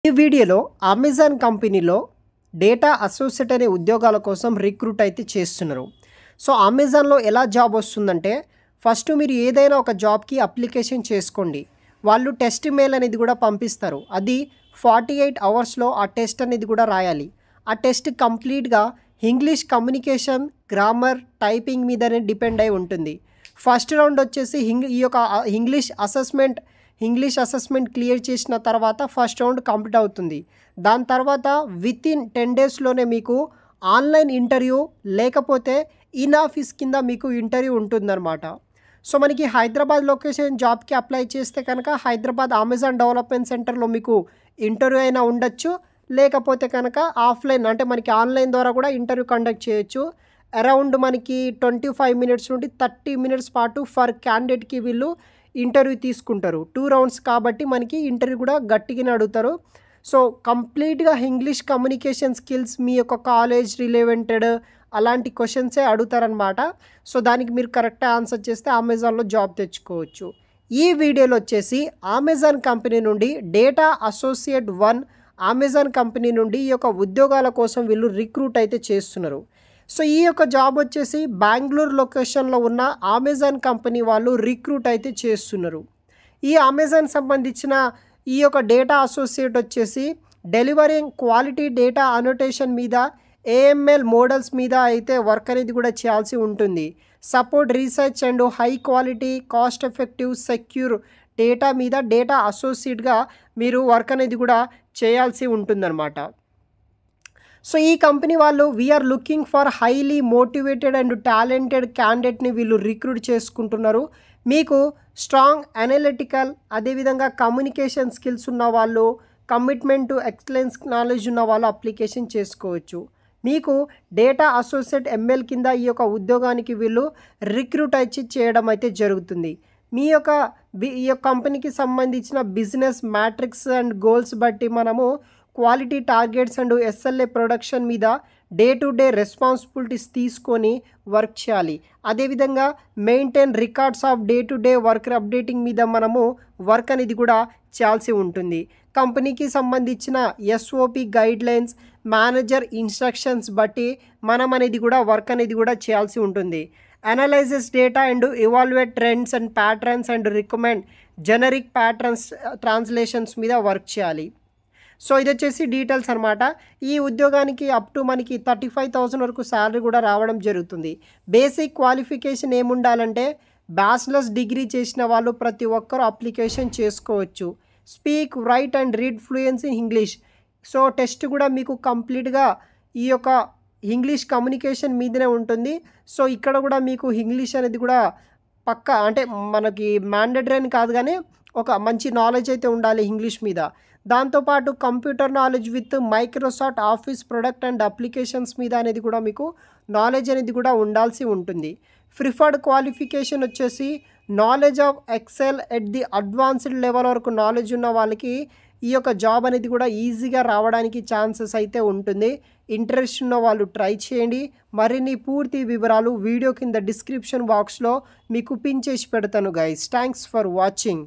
ఈ వీడియోలో అమెజాన్ కంపెనీలో డేటా అసోసియేట్ అనే ఉద్యోగాల కోసం రిక్రూట్ అయితే చేస్తున్నారు. సో అమెజాన్లో ఎలా జాబ్ వస్తుందంటే ఫస్ట్ మీరు ఏదైనా ఒక జాబ్కి అప్లికేషన్ చేసుకోండి. వాళ్ళు టెస్ట్ మెయిల్ అనేది కూడా పంపిస్తారు. అది 48 అవర్స్లో ఆ టెస్ట్ అనేది కూడా రాయాలి. ఆ టెస్ట్ కంప్లీట్గా ఇంగ్లీష్ కమ్యూనికేషన్, గ్రామర్, టైపింగ్ మీదనే డిపెండ్ అయి ఉంటుంది. ఫస్ట్ రౌండ్ వచ్చేసి ఈ యొక్క ఇంగ్లీష్ అసెస్మెంట్ క్లియర్ చేసిన తర్వాత ఫస్ట్ రౌండ్ కంప్లీట్ అవుతుంది. దాని తర్వాత వితిన్ 10 డేస్లోనే మీకు ఆన్లైన్ ఇంటర్వ్యూ లేకపోతే ఇన్ ఆఫీస్ కింద మీకు ఇంటర్వ్యూ ఉంటుందన్నమాట. సో మనకి హైదరాబాద్ లొకేషన్ జాబ్కి అప్లై చేస్తే కనుక హైదరాబాద్ అమెజాన్ డెవలప్మెంట్ సెంటర్లో మీకు ఇంటర్వ్యూ అయినా ఉండొచ్చు, లేకపోతే కనుక ఆఫ్లైన్ అంటే మనకి ఆన్లైన్ ద్వారా కూడా ఇంటర్వ్యూ కండక్ట్ చేయొచ్చు. అరౌండ్ మనకి 25 మినిట్స్ నుండి 30 మినిట్స్ పాటు ఫర్ క్యాండిడేట్కి వీళ్ళు ఇంటర్వ్యూ తీసుకుంటారు. 2 రౌండ్స్ కాబట్టి మనకి ఇంటర్వ్యూ కూడా గట్టిగానే అడుగుతారు. సో కంప్లీట్గా ఇంగ్లీష్ కమ్యూనికేషన్ స్కిల్స్, మీ యొక్క కాలేజ్ రిలేవెంటెడ్ అలాంటి క్వశ్చన్సే అడుగుతారనమాట. సో దానికి మీరు కరెక్ట్ ఆన్సర్ చేస్తే అమెజాన్లో జాబ్ తెచ్చుకోవచ్చు. ఈ వీడియోలో వచ్చేసి అమెజాన్ కంపెనీ నుండి డేటా అసోసియేట్ 1 అమెజాన్ కంపెనీ నుండి ఈ యొక్క ఉద్యోగాల కోసం వీళ్ళు రిక్రూట్ అయితే చేస్తున్నారు. సో ఈ యొక్క జాబ్ వచ్చేసి బెంగళూరు లొకేషన్లో ఉన్న అమెజాన్ కంపెనీ వాళ్ళు రిక్రూట్ అయితే చేస్తున్నారు. ఈ అమెజాన్ సంబంధించిన ఈ యొక్క డేటా అసోసియేట్ వచ్చేసి డెలివరింగ్ క్వాలిటీ డేటా అనోటేషన్ మీద, ఏఎంఎల్ మోడల్స్ మీద అయితే వర్క్ అనేది కూడా చేయాల్సి ఉంటుంది. Support research and high quality, cost effective, secure data మీద డేటా అసోసియేట్గా మీరు వర్క్ అనేది కూడా చేయాల్సి ఉంటుందన్నమాట. సో ఈ కంపెనీ వాళ్ళు we are looking for highly motivated and talented క్యాండిడేట్ని వీళ్ళు రిక్రూట్ చేసుకుంటున్నారు. మీకు స్ట్రాంగ్ అనలిటికల్, అదేవిధంగా కమ్యూనికేషన్ స్కిల్స్ ఉన్న వాళ్ళు, కమిట్మెంట్ టు ఎక్సలెన్స్ నాలెడ్జ్ ఉన్న వాళ్ళు అప్లికేషన్ చేసుకోవచ్చు. మీకు డేటా అసోసియేట్ ఎంఎల్ కింద ఈ యొక్క ఉద్యోగానికి వీళ్ళు రిక్రూట్ అయితే చేయడం అయితే జరుగుతుంది. ఈ యొక్క కంపెనీకి సంబంధించిన బిజినెస్ మ్యాట్రిక్స్ అండ్ గోల్స్ బట్టి మనము quality targets and SLA production మీద డే టు డే రెస్పాన్సిబిలిటీస్ తీసుకొని వర్క్ చేయాలి. అదేవిధంగా maintain records of day to day work updating మీద మనము వర్క్ అనేది కూడా చేయాల్సి ఉంటుంది. కంపెనీకి సంబంధించిన ఎస్ఓపి గైడ్లైన్స్, మేనేజర్ ఇన్స్ట్రక్షన్స్ బట్టి మనం అనేది కూడా వర్క్ అనేది కూడా చేయాల్సి ఉంటుంది. Analyses data and evaluate trends and patterns and recommend generic patterns translations మీద వర్క్ చేయాలి. సో ఇది వచ్చేసి డీటెయిల్స్ అనమాట. ఈ ఉద్యోగానికి అప్ టు మనకి 35,000 వరకు శాలరీ కూడా రావడం జరుగుతుంది. బేసిక్ క్వాలిఫికేషన్ ఏముండాలంటే బ్యాచిలర్స్ డిగ్రీ చేసిన వాళ్ళు ప్రతి ఒక్కరూ అప్లికేషన్ చేసుకోవచ్చు. Speak, right and read fluency in English. So test కూడా మీకు కంప్లీట్గా ఈ యొక్క ఇంగ్లీష్ కమ్యూనికేషన్ మీదనే ఉంటుంది. సో ఇక్కడ కూడా మీకు ఇంగ్లీష్ అనేది కూడా పక్కా, అంటే మనకి మ్యాండేటరీ అని కాదు కానీ ఒక మంచి నాలెడ్జ్ అయితే ఉండాలి ఇంగ్లీష్ మీద. దాంతోపాటు computer knowledge with Microsoft Office product and applications మీద అనేది కూడా మీకు నాలెడ్జ్ అనేది కూడా ఉండాల్సి ఉంటుంది. ప్రిఫర్డ్ క్వాలిఫికేషన్ వచ్చేసి knowledge of Excel at the advanced level వరకు నాలెడ్జ్ ఉన్న వాళ్ళకి ఈ యొక్క జాబ్ అనేది కూడా ఈజీగా రావడానికి ఛాన్సెస్ అయితే ఉంటుంది. ఇంట్రెస్ట్ ఉన్న వాళ్ళు ట్రై చేయండి. మరిన్ని పూర్తి వివరాలు వీడియో కింద డిస్క్రిప్షన్ బాక్స్లో మీకు పిన్ చేసి పెడతాను గైస్. Thanks for watching.